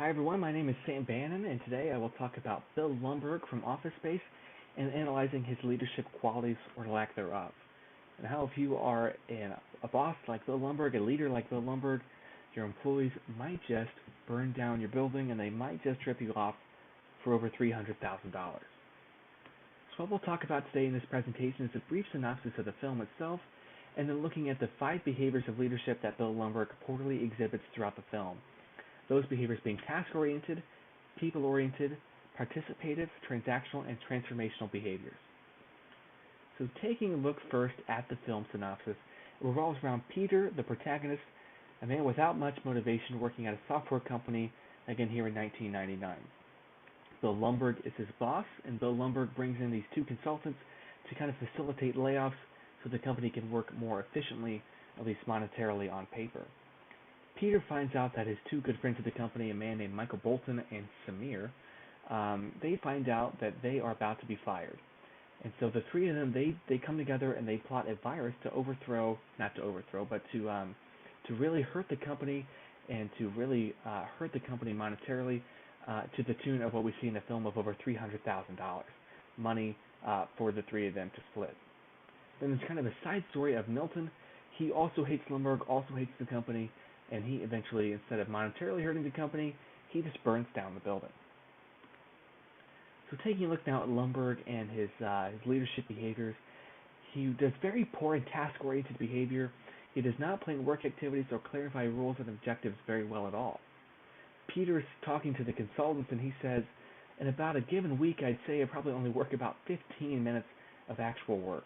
Hi everyone, my name is Sam Bannon, and today I will talk about Bill Lumbergh from Office Space and analyzing his leadership qualities or lack thereof. And how if you are a boss like Bill Lumbergh, a leader like Bill Lumbergh, your employees might just burn down your building and they might just rip you off for over $300,000. So what we'll talk about today in this presentation is a brief synopsis of the film itself, and then looking at the 5 behaviors of leadership that Bill Lumbergh poorly exhibits throughout the film. Those behaviors being task-oriented, people-oriented, participative, transactional, and transformational behaviors. So taking a look first at the film synopsis, it revolves around Peter, the protagonist, a man without much motivation working at a software company, again here in 1999. Bill Lumbergh is his boss, and Bill Lumbergh brings in these 2 consultants to kind of facilitate layoffs so the company can work more efficiently, at least monetarily on paper. Peter finds out that his 2 good friends at the company, a man named Michael Bolton and Samir, they find out that they are about to be fired. And so the 3 of them, they come together and they plot a virus to overthrow, not to overthrow, but to really hurt the company and to really hurt the company monetarily to the tune of what we see in the film of over $300,000, money for the 3 of them to split. Then there's kind of a side story of Milton. He also hates Lumbergh, also hates the company, and he eventually, instead of monetarily hurting the company, he just burns down the building. So taking a look now at Lumbergh and his leadership behaviors, he does very poor in task-oriented behavior. He does not plan work activities or clarify rules and objectives very well at all. Peter's talking to the consultants and he says, in about a given week, I'd say I probably only work about 15 minutes of actual work.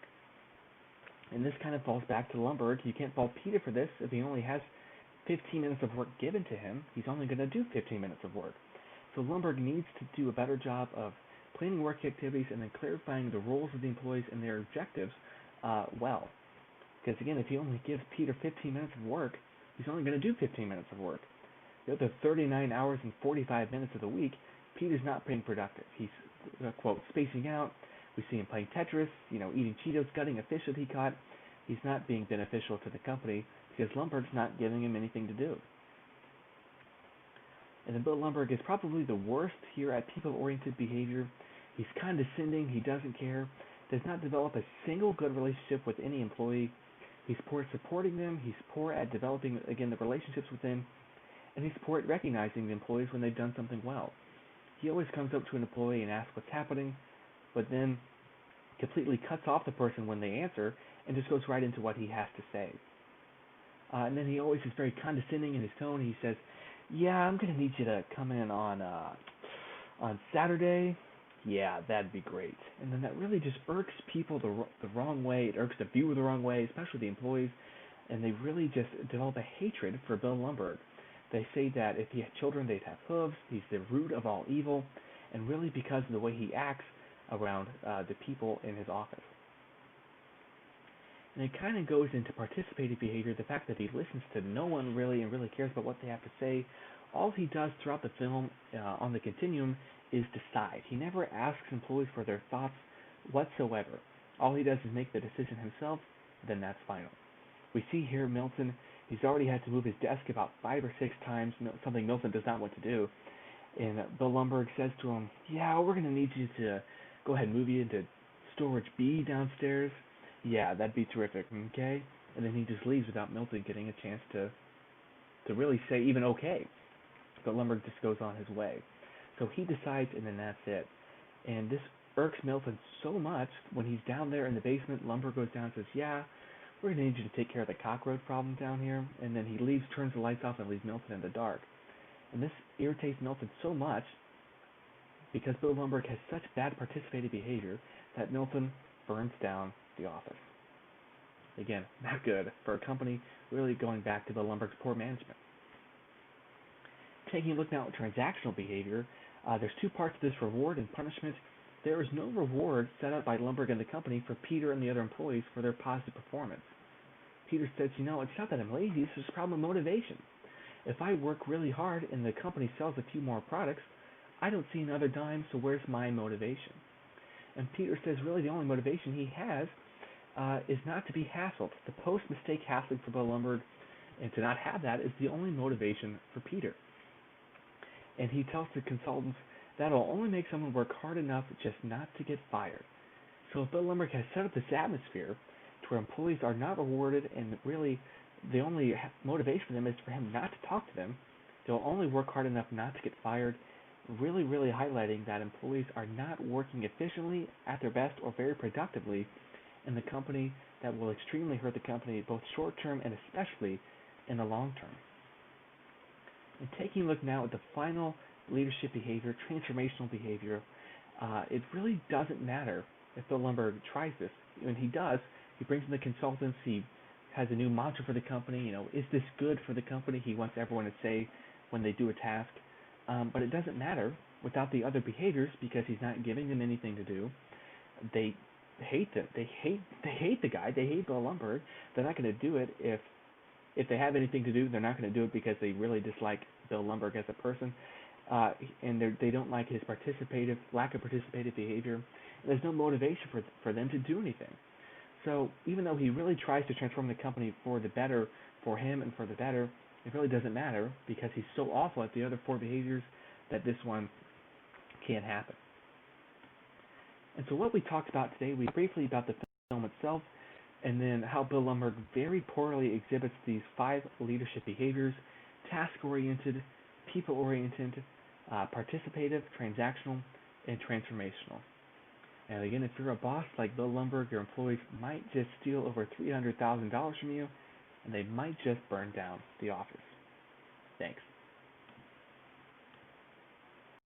And this kind of falls back to Lumbergh. You can't fault Peter for this. If he only has 15 minutes of work given to him, he's only going to do 15 minutes of work. So Lumbergh needs to do a better job of planning work activities and then clarifying the roles of the employees and their objectives well. Because again, if he only gives Peter 15 minutes of work, he's only going to do 15 minutes of work. The other 39 hours and 45 minutes of the week, Peter's not being productive. He's, quote, spacing out. We see him playing Tetris, eating Cheetos, gutting a fish that he caught. He's not being beneficial to the company because Lumbergh's not giving him anything to do. And then Bill Lumbergh is probably the worst here at people-oriented behavior. He's condescending, he doesn't care, does not develop a single good relationship with any employee. He's poor at supporting them, he's poor at developing, again, the relationships with them, and he's poor at recognizing the employees when they've done something well. He always comes up to an employee and asks what's happening, but then completely cuts off the person when they answer and just goes right into what he has to say. And then he always is very condescending in his tone. He says, "Yeah, I'm gonna need you to come in on Saturday. Yeah, that'd be great." And then that really just irks people the wrong way. It irks the viewer the wrong way, especially the employees, and they really just develop a hatred for Bill Lumbergh. They say that if he had children, they'd have hooves. He's the root of all evil, and really because of the way he acts around the people in his office. And it kind of goes into participative behavior, the fact that he listens to no one really and really cares about what they have to say. All he does throughout the film on the continuum is decide. He never asks employees for their thoughts whatsoever. All he does is make the decision himself, then that's final. We see here Milton, he's already had to move his desk about 5 or 6 times, something Milton does not want to do. And Bill Lumbergh says to him, "Yeah, we're going to need you to go ahead and move you into storage B downstairs. Yeah, that'd be terrific, okay?" And then he just leaves without Milton getting a chance to really say even okay. But Lumbergh just goes on his way. So he decides, and then that's it. And this irks Milton so much. When he's down there in the basement, Lumbergh goes down and says, "Yeah, we're going to need you to take care of the cockroach problem down here." And then he leaves, turns the lights off, and leaves Milton in the dark. And this irritates Milton so much because Bill Lumbergh has such bad participative behavior that Milton burns down the office. Again, not good for a company, really going back to Bill Lumbergh's poor management. Taking a look now at transactional behavior, there's 2 parts to this: reward and punishment. There is no reward set up by Lumbergh and the company for Peter and the other employees for their positive performance. Peter says, "It's not that I'm lazy, it's just a problem of motivation. If I work really hard and the company sells a few more products, I don't see another dime, so where's my motivation?" And Peter says really the only motivation he has is not to be hassled. The post-mistake hassling for Bill Lumbergh, and to not have that, is the only motivation for Peter. And he tells the consultants that'll only make someone work hard enough just not to get fired. So Bill Lumbergh has set up this atmosphere to where employees are not rewarded, and really the only motivation for them is for him not to talk to them. They'll only work hard enough not to get fired, really highlighting that employees are not working efficiently at their best or very productively in the company. That will extremely hurt the company both short term and especially in the long term. And taking a look now at the final leadership behavior, transformational behavior, it really doesn't matter if Bill Lumbergh tries this. When he does, he brings in the consultants. He has a new mantra for the company. Is this good for the company? He wants everyone to say when they do a task. But it doesn't matter without the other behaviors because he's not giving them anything to do. They hate them. They hate the guy. They hate Bill Lumbergh. They're not going to do it if they have anything to do. They're not going to do it because they really dislike Bill Lumbergh as a person, and they don't like his lack of participative behavior. And there's no motivation for them to do anything. So even though he really tries to transform the company for the better, for him and for the better, it really doesn't matter because he's so awful at the other four behaviors that this one can't happen. And so what we talked about today, we briefly about the film itself, and then how Bill Lumbergh very poorly exhibits these 5 leadership behaviors: task-oriented, people-oriented, participative, transactional, and transformational. And again, if you're a boss like Bill Lumbergh, your employees might just steal over $300,000 from you, and they might just burn down the office. Thanks.